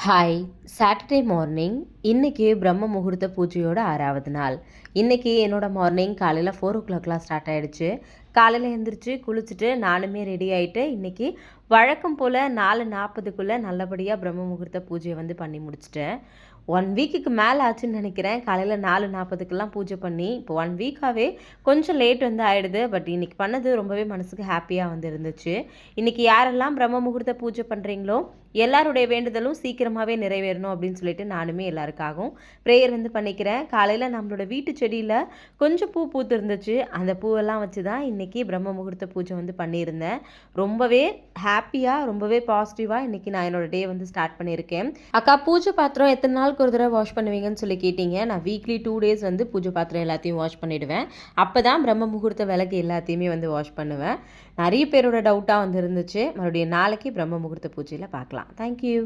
Hi! Saturday morning. இன்னைக்கு பிரம்ம முகூர்த்த பூஜையோட 6வது நாள். இன்னைக்கு என்னோட மார்னிங் காலையில 4:00லாம் ஸ்டார்ட் ஆயிடுச்சு. காலையில எந்திரிச்சு, குளிச்சுட்டு நானுமே ரெடி ஆயிட்டு, இன்னைக்கு வழக்கம் போல 4:40க்குள்ள நல்லபடியா பிரம்ம முகூர்த்த பூஜைய பண்ணி முடிச்சுட்டேன். 1 வீக்குக்கு மேல ஆச்சுன்னு நெனைக்கிறேன். காலையில 4:40க்குலாம் பூஜை பண்ணி, இப்போ 1 வீக்காவே கொஞ்சம் லேட் ஆயிடுது. பட் இன்னைக்கு பண்ணது ரொம்பவே மனசுக்கு ஹேப்பியா இருந்துச்சு. இன்னைக்கு யாரெல்லாம் பிரம்ம முகூர்த்த பூஜை பண்றீங்களோ, எல்லாருடைய வேண்டுதலும் சீக்கிரமாவே நிறைவேறணும் அப்படின்னு சொல்லிட்டு நானுமே எல்லாருக்காகவும் ப்ரேயர் பண்ணிக்கிறேன். காலையில நம்மளோட வீட்டு செடியில கொஞ்சம் பூ பூத்திருந்துச்சு. அந்த பூவெல்லாம் வச்சு தான் இன்னைக்கு பிரம்ம முகூர்த்த பூஜை பண்ணியிருந்தேன். ரொம்பவே ஹேப்பியா, ரொம்பவே பாசிட்டிவா இன்னைக்கு நான் என்னோட டே ஸ்டார்ட் பண்ணியிருக்கேன். அக்கா, பூஜை பாத்திரம் எத்தனை நாளுக்கு ஒரு தடவை வாஷ் பண்ணுவீங்கன்னு சொல்லி கேட்டீங்க. நான் வீக்லி 2 டேஸ் பூஜை பாத்திரம் எல்லாத்தையும் வாஷ் பண்ணிடுவேன். அப்பதான் பிரம்ம முகூர்த்த விளக்கு எல்லாத்தையுமே வாஷ் பண்ணுவேன். நிறைய பேரோட டவுட்டாக இருந்துச்சு. மறுபடியும் நாளைக்கு பிரம்ம முகூர்த்த பூஜையில் பார்க்கலாம். தேங்க்யூ.